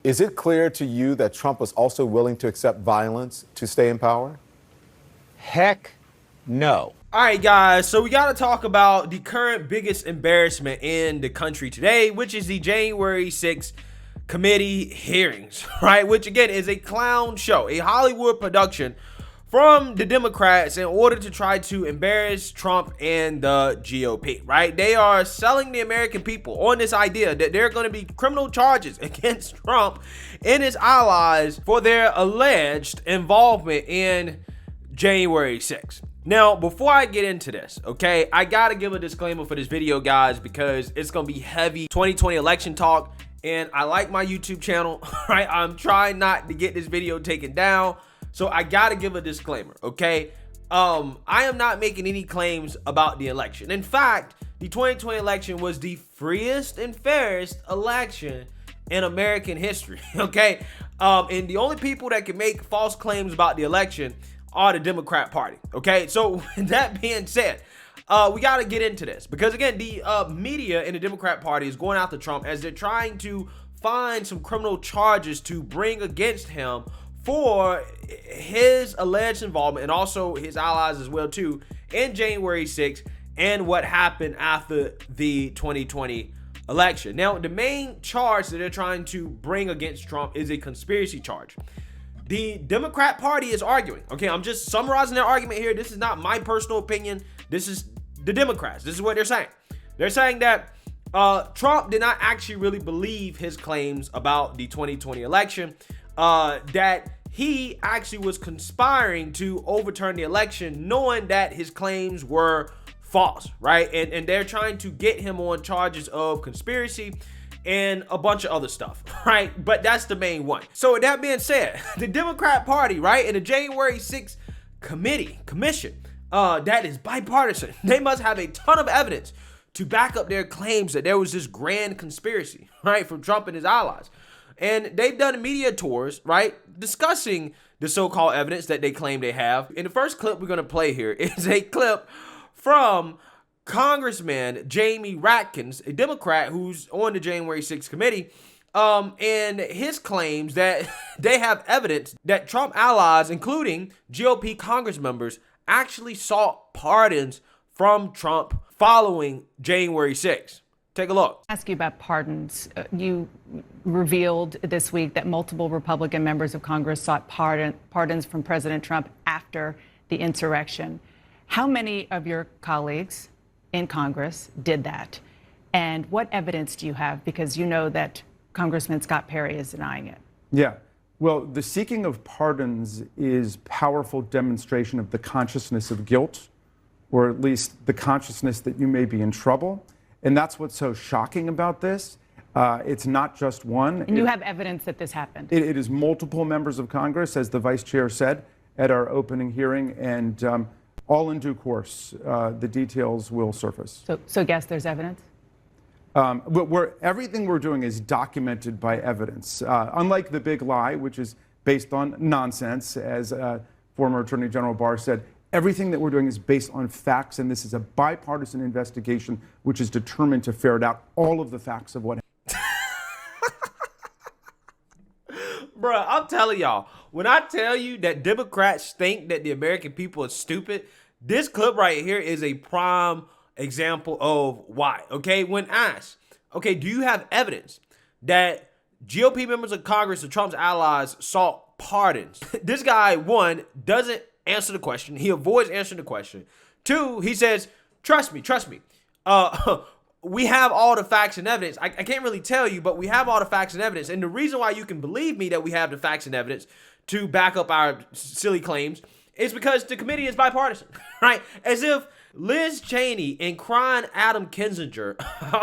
Is it clear to you that Trump was also willing to accept violence to stay in power? Heck no. All right, guys, so we got to talk about the current biggest embarrassment in the country today, which is the January 6th committee hearings, right? Which, again, is a clown show, a Hollywood production from the Democrats in order to try to embarrass Trump and the GOP, right? They are selling the American people on this idea that there are going to be criminal charges against Trump and his allies for their alleged involvement in January 6th. Now, before I get into this, okay, I got to give a disclaimer for this video, guys, because it's going to be heavy 2020 election talk, and I like my YouTube channel, right? I'm trying not to get this video taken down. So I gotta give a disclaimer, okay? I am not making any claims about the election. In fact, the 2020 election was the freest and fairest election in American history, okay? And the only people that can make false claims about the election are the Democrat Party, okay? So with that being said, we gotta get into this because, again, the media in the Democrat Party is going after Trump as they're trying to find some criminal charges to bring against him for his alleged involvement and also his allies as well too in January 6th and what happened after the 2020 election. Now, the main charge that they're trying to bring against Trump is a conspiracy charge. The Democrat Party is arguing, okay, I'm just summarizing their argument here. This is not my personal opinion. This is the Democrats. This is what they're saying. They're saying that Trump did not actually really believe his claims about the 2020 election. That he actually was conspiring to overturn the election, knowing that his claims were false, right? And they're trying to get him on charges of conspiracy and a bunch of other stuff, right? But that's the main one. So with that being said, the Democrat Party, right, and the January 6th commission, that is bipartisan. They must have a ton of evidence to back up their claims that there was this grand conspiracy, right, from Trump and his allies. And they've done media tours, right, discussing the so-called evidence that they claim they have. And the first clip we're going to play here is a clip from Congressman Jamie Ratkins, a Democrat who's on the January 6th committee, and his claims that they have evidence that Trump allies, including GOP Congress members, actually sought pardons from Trump following January 6th. Take a look. Ask you about pardons. You revealed this week that multiple Republican members of Congress sought pardons from President Trump after the insurrection. How many of your colleagues in Congress did that? And what evidence do you have? Because you know that Congressman Scott Perry is denying it. Yeah. Well, the seeking of pardons is powerful demonstration of the consciousness of guilt, or at least the consciousness that you may be in trouble. And that's what's so shocking about this. It's not just one. And you have evidence that this happened. It is multiple members of Congress, as the vice chair said at our opening hearing, and all in due course, the details will surface. So guess there's evidence? Everything we're doing is documented by evidence. Unlike the big lie, which is based on nonsense, as former Attorney General Barr said, everything that we're doing is based on facts, and this is a bipartisan investigation which is determined to ferret out all of the facts of what happened. Bruh, I'm telling y'all, when I tell you that Democrats think that the American people are stupid, this clip right here is a prime example of why, okay? When asked, okay, do you have evidence that GOP members of Congress or Trump's allies sought pardons? This guy, one, doesn't answer the question. He avoids answering the question. Two, he says, trust me. We have all the facts and evidence. I can't really tell you, but we have all the facts and evidence. And the reason why you can believe me that we have the facts and evidence to back up our silly claims is because the committee is bipartisan, right? As if Liz Cheney and crying Adam Kinzinger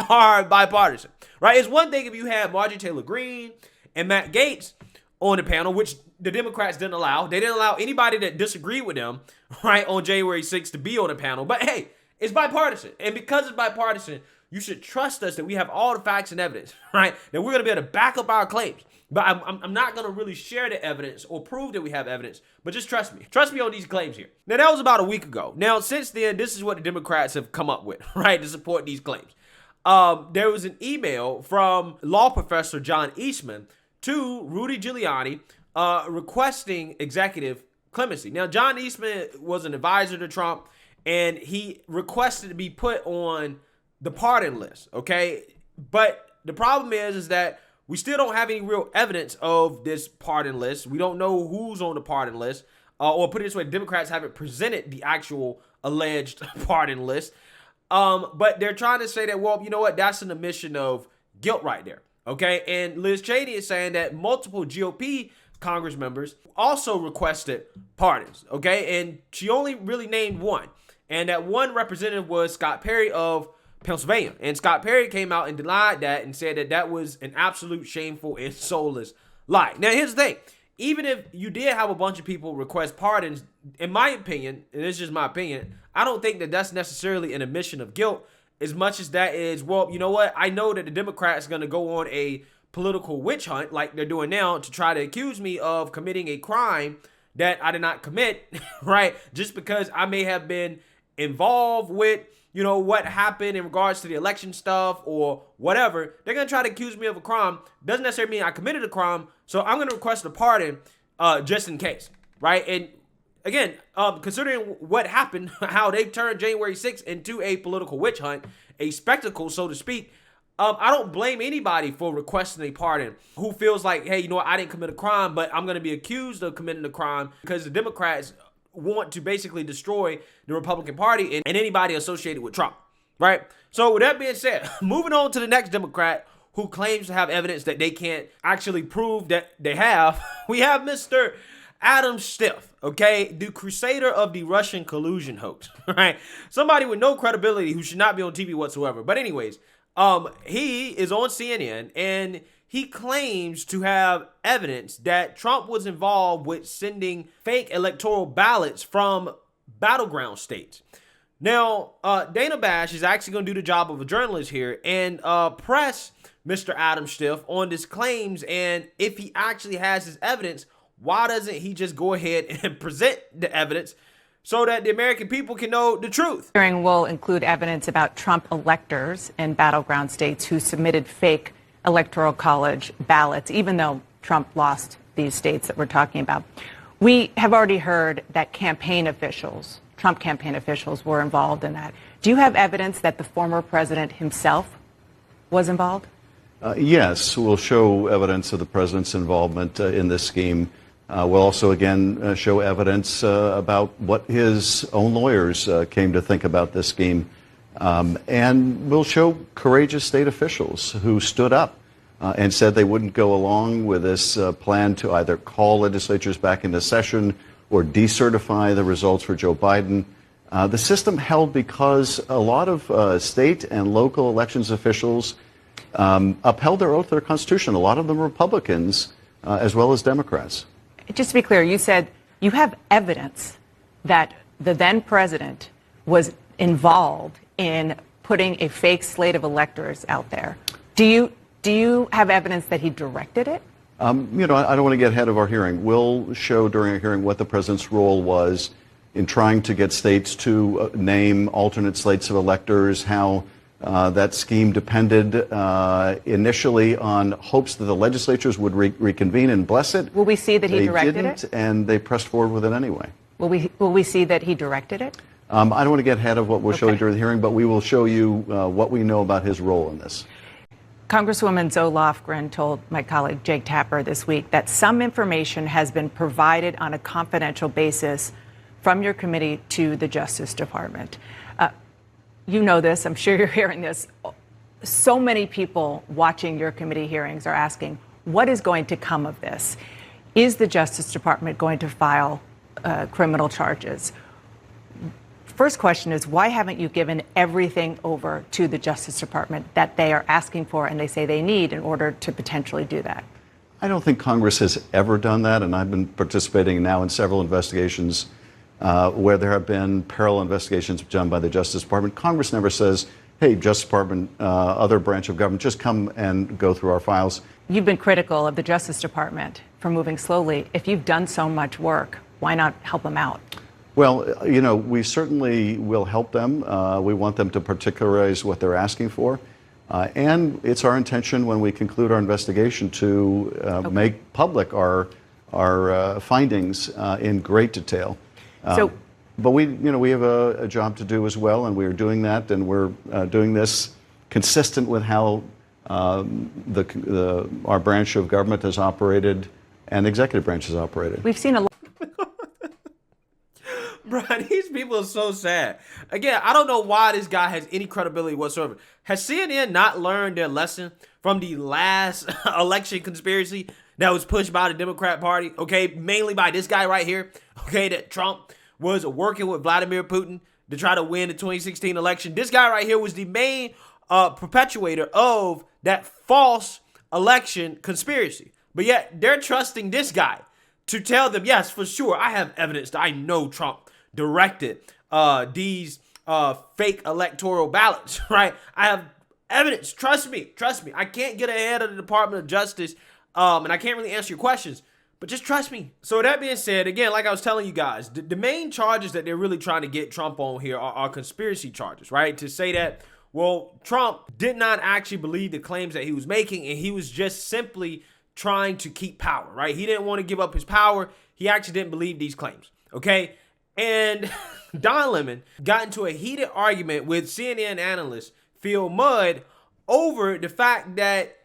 are bipartisan, right? It's one thing if you have Marjorie Taylor Greene and Matt Gaetz on the panel, which the Democrats didn't allow. They didn't allow anybody that disagreed with them, right, on January 6th to be on the panel. But hey, it's bipartisan. And because it's bipartisan, you should trust us that we have all the facts and evidence, right, that we're going to be able to back up our claims. But I'm not going to really share the evidence or prove that we have evidence, but just trust me. Trust me on these claims here. Now, that was about a week ago. Now, since then, this is what the Democrats have come up with, right, to support these claims. There was an email from law professor John Eastman to Rudy Giuliani requesting executive clemency. Now, John Eastman was an advisor to Trump, and he requested to be put on the pardon list, okay? But the problem is that we still don't have any real evidence of this pardon list. We don't know who's on the pardon list. Or put it this way, Democrats haven't presented the actual alleged pardon list. But they're trying to say that, well, you know what? That's an admission of guilt right there, okay? And Liz Cheney is saying that multiple GOP Congress members also requested pardons, okay? And she only really named one. And that one representative was Scott Perry of Pennsylvania. And Scott Perry came out and denied that and said that that was an absolute shameful and soulless lie. Now, here's the thing. Even if you did have a bunch of people request pardons, in my opinion, and it's just my opinion, I don't think that that's necessarily an admission of guilt as much as that is, well, you know what? I know that the Democrats are going to go on a political witch hunt like they're doing now to try to accuse me of committing a crime that I did not commit, right? Just because I may have been involved with, you know, what happened in regards to the election stuff or whatever. They're going to try to accuse me of a crime. Doesn't necessarily mean I committed a crime. So I'm going to request a pardon just in case, right? And again, considering what happened, how they turned January 6th into a political witch hunt, a spectacle, so to speak, I don't blame anybody for requesting a pardon who feels like, hey, you know what, I didn't commit a crime, but I'm going to be accused of committing a crime because the Democrats want to basically destroy the Republican Party and anybody associated with Trump, right? So with that being said, moving on to the next Democrat who claims to have evidence that they can't actually prove that they have, we have Mr. Adam Schiff, okay? The crusader of the Russian collusion hoax, right? Somebody with no credibility who should not be on TV whatsoever. But anyways, he is on CNN and he claims to have evidence that Trump was involved with sending fake electoral ballots from battleground states. Now, Dana Bash is actually going to do the job of a journalist here and press Mr. Adam Schiff on his claims. And if he actually has his evidence, why doesn't he just go ahead and present the evidence so that the American people can know the truth? The hearing will include evidence about Trump electors in battleground states who submitted fake electoral college ballots, even though Trump lost these states that we're talking about. We have already heard that campaign officials, Trump campaign officials, were involved in that. Do you have evidence that the former president himself was involved? Yes, we'll show evidence of the president's involvement in this scheme. We'll also, again, show evidence about what his own lawyers came to think about this scheme. And we'll show courageous state officials who stood up and said they wouldn't go along with this plan to either call legislatures back into session or decertify the results for Joe Biden. The system held because a lot of state and local elections officials upheld their oath to their Constitution. A lot of them Republicans as well as Democrats. Just to be clear, you said you have evidence that the then president was involved in putting a fake slate of electors out there. Do you have evidence that he directed it? I don't want to get ahead of our hearing. We'll show during our hearing what the president's role was in trying to get states to name alternate slates of electors, how that scheme depended initially on hopes that the legislatures would reconvene and bless it. Will we see that he directed it? They didn't, it? and they pressed forward with it anyway. Will we see that he directed it? I don't want to get ahead of what we'll show you during the hearing, but we will show you what we know about his role in this. Congresswoman Zoe Lofgren told my colleague Jake Tapper this week that some information has been provided on a confidential basis from your committee to the Justice Department. You know this, I'm sure you're hearing this. So many people watching your committee hearings are asking, what is going to come of this? Is the Justice Department going to file criminal charges? First question is, why haven't you given everything over to the Justice Department that they are asking for and they say they need in order to potentially do that? I don't think Congress has ever done that, and I've been participating now in several investigations where there have been parallel investigations done by the Justice Department. Congress never says, hey, Justice Department, other branch of government, just come and go through our files. You've been critical of the Justice Department for moving slowly. If you've done so much work, why not help them out? Well, we certainly will help them. We want them to particularize what they're asking for. And it's our intention when we conclude our investigation to make public our findings in great detail. But we have a job to do as well, and we are doing that, and we're doing this consistent with how our branch of government has operated and the executive branch has operated. We've seen a lot. Bro, these people are so sad. Again, I don't know why this guy has any credibility whatsoever. Has CNN not learned their lesson from the last election conspiracy that was pushed by the Democrat Party? Okay, mainly by this guy right here. Okay, that Trump was working with Vladimir Putin to try to win the 2016 election. This guy right here was the main perpetuator of that false election conspiracy. But yet they're trusting this guy to tell them, yes, for sure, I have evidence that I know Trump directed these fake electoral ballots, right? I have evidence. Trust me. I can't get ahead of the Department of Justice, and I can't really answer your questions, but just trust me. So that being said, again, like I was telling you guys, the main charges that they're really trying to get Trump on here are conspiracy charges, right? To say that, well, Trump did not actually believe the claims that he was making, and he was just simply trying to keep power, right? He didn't want to give up his power. He actually didn't believe these claims, okay? And Don Lemon got into a heated argument with CNN analyst Phil Mudd over the fact that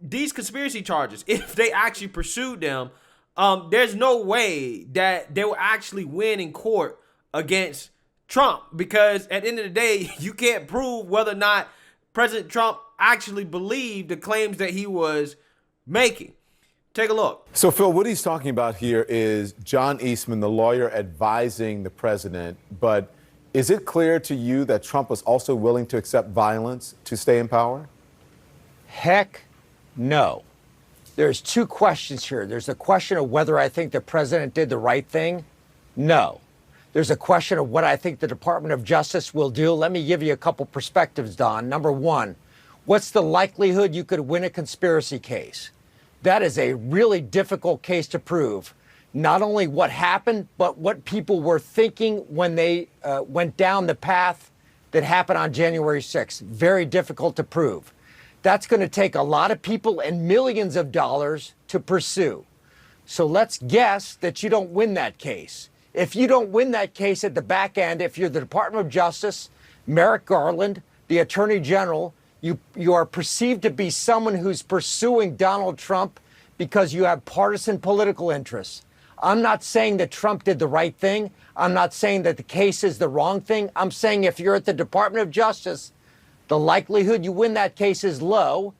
these conspiracy charges, if they actually pursued them, there's no way that they will actually win in court against Trump, because at the end of the day, you can't prove whether or not President Trump actually believed the claims that he was making. Take a look. So, Phil, what he's talking about here is John Eastman, the lawyer advising the president. But is it clear to you that Trump was also willing to accept violence to stay in power? Heck no. There's two questions here. There's a question of whether I think the president did the right thing. No. There's a question of what I think the Department of Justice will do. Let me give you a couple perspectives, Don. Number one, what's the likelihood you could win a conspiracy case? That is a really difficult case to prove. Not only what happened, but what people were thinking when they went down the path that happened on January 6th. Very difficult to prove. That's going to take a lot of people and millions of dollars to pursue. So let's guess that you don't win that case. If you don't win that case at the back end, if you're the Department of Justice, Merrick Garland, the Attorney General, you are perceived to be someone who's pursuing Donald Trump because you have partisan political interests. I'm not saying that Trump did the right thing. I'm not saying that the case is the wrong thing. I'm saying if you're at the Department of Justice, the likelihood you win that case is low.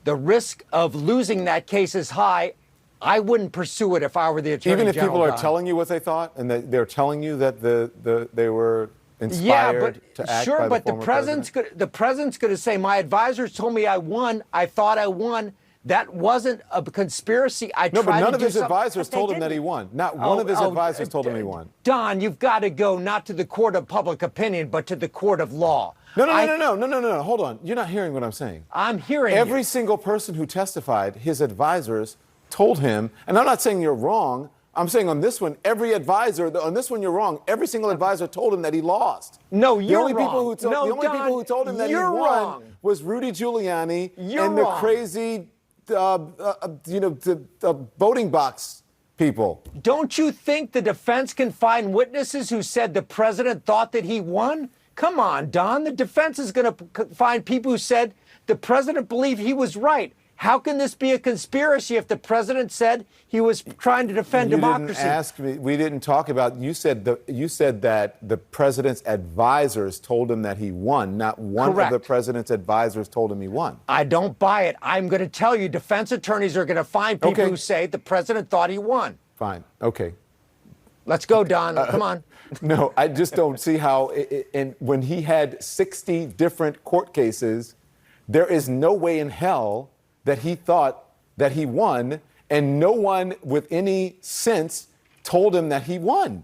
The risk of losing that case is high. I wouldn't pursue it if I were the Attorney General. Even if people are telling you what they thought and they're telling you that they were inspired to act sure, by but the president's going to say, my advisors told me I won. I thought I won. That wasn't a conspiracy. No, but none of his advisors told him that he won. Not one of his advisors told him he won. Don, you've got to go not to the court of public opinion, but to the court of law. No. Hold on. You're not hearing what I'm saying. I'm hearing Every single person who testified, his advisors told him, and I'm not saying you're wrong. I'm saying on this one, every advisor, on this one you're wrong. Every single advisor told him that he lost. No, you're wrong. The only people who told him that he won was Rudy Giuliani and the crazy, the voting box people. Don't you think the defense can find witnesses who said the president thought that he won? Come on, Don. The defense is going to find people who said the president believed he was right. How can this be a conspiracy if the president said he was trying to defend democracy? You didn't ask me. We didn't talk about. You said that the president's advisors told him that he won. Not one Correct. of the president's advisors told him he won. I don't buy it. I'm going to tell you, defense attorneys are going to find people who say the president thought he won. Fine. Okay. Let's go, Don. Come on. No, I just don't see how. And when he had 60 different court cases, there is no way in hell that he thought that he won, and no one with any sense told him that he won.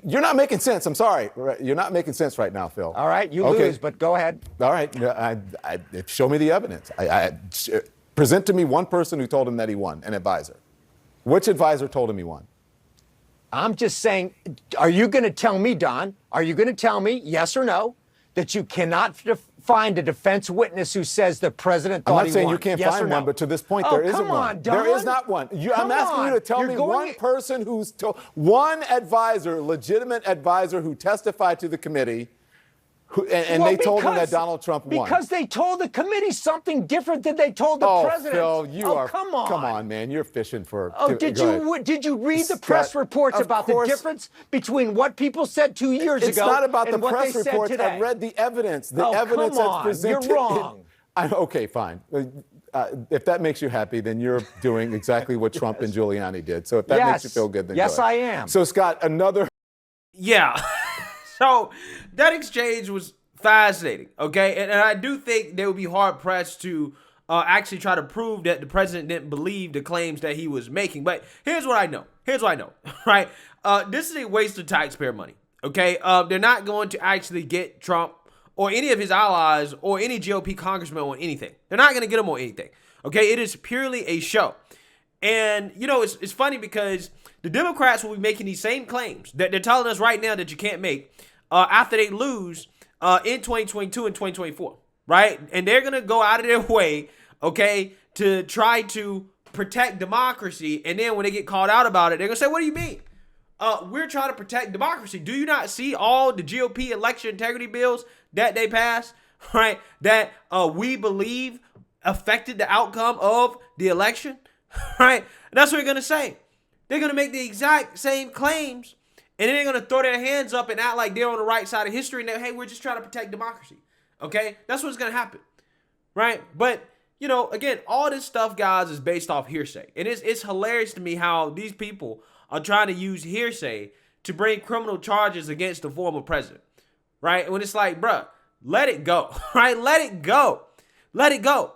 You're not making sense. I'm sorry. You're not making sense right now, Phil. All right, you lose, but go ahead. All right. Show me the evidence. Present to me one person who told him that he won, an advisor. Which advisor told him he won? I'm just saying, are you going to tell me, Don, are you going to tell me, yes or no, that you cannot find a defense witness who says the president thought I'm not saying you can't yes find no? one, but to this point, Oh, there isn't come one. on, Don. There is not one. I'm asking you to tell me one person who's told, one advisor, legitimate advisor who testified to the committee, and they told him that Donald Trump won. Because they told the committee something different than they told the president. Phil, you are. Come on. Come on, man. You're fishing for. Did you read the press reports about the difference between what people said 2 years ago? It's not about the and what press they said reports. today? I read the evidence. The Oh, evidence come that's on. presented. You're wrong. Okay, fine. If that makes you happy, then you're doing exactly what Trump and Giuliani did. So if that makes you feel good, then yes, go ahead. I am. So Scott, another. Yeah. So that exchange was fascinating, okay? And I do think they would be hard-pressed to actually try to prove that the president didn't believe the claims that he was making. But here's what I know. Right? This is a waste of taxpayer money, okay? They're not going to actually get Trump or any of his allies or any GOP congressman on anything. They're not going to get them on anything, okay? It is purely a show. And, you know, it's funny because the Democrats will be making these same claims that they're telling us right now that you can't make after they lose in 2022 and 2024, right? And they're going to go out of their way, okay, to try to protect democracy. And then when they get called out about it, they're going to say, what do you mean? We're trying to protect democracy. Do you not see all the GOP election integrity bills that they passed, right, that we believe affected the outcome of the election, right? And that's what they're going to say. They're going to make the exact same claims. And then they're going to throw their hands up and act like they're on the right side of history. And hey, we're just trying to protect democracy. Okay? That's what's going to happen. Right? But, you know, again, all this stuff, guys, is based off hearsay. And it's hilarious to me how these people are trying to use hearsay to bring criminal charges against the former president. Right? When it's like, bruh, let it go. Right? Let it go. Let it go.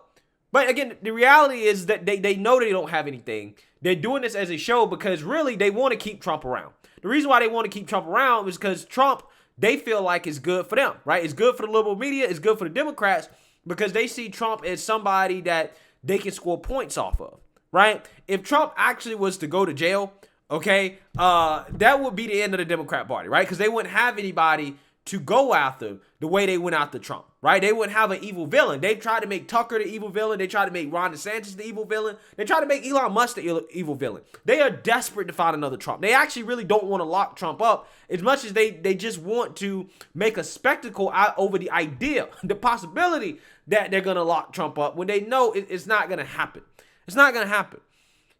But again, the reality is that they know they don't have anything. They're doing this as a show because really they want to keep Trump around. The reason why they want to keep Trump around is because Trump, they feel like it's good for them, right? It's good for the liberal media. It's good for the Democrats because they see Trump as somebody that they can score points off of, right? If Trump actually was to go to jail, okay, that would be the end of the Democrat Party, right? Because they wouldn't have anybody to go after the way they went after Trump, right? They wouldn't have an evil villain. They tried to make Tucker the evil villain. They tried to make Ron DeSantis the evil villain. They tried to make Elon Musk the evil villain. They are desperate to find another Trump. They actually really don't want to lock Trump up as much as they just want to make a spectacle out over the idea, the possibility that they're going to lock Trump up when they know it's not going to happen. It's not going to happen.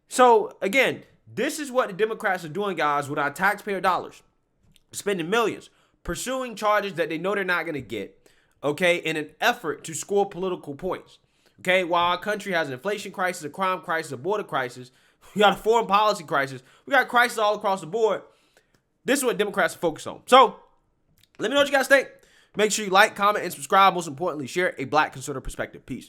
So again, this is what the Democrats are doing, guys, with our taxpayer dollars, spending millions, pursuing charges that they know they're not going to get, okay, in an effort to score political points, okay? While our country has an inflation crisis, a crime crisis, a border crisis, we got a foreign policy crisis, we got crises all across the board. This is what Democrats are focused on. So, let me know what you guys think. Make sure you like, comment, and subscribe. Most importantly, share a Black conservative perspective. Peace.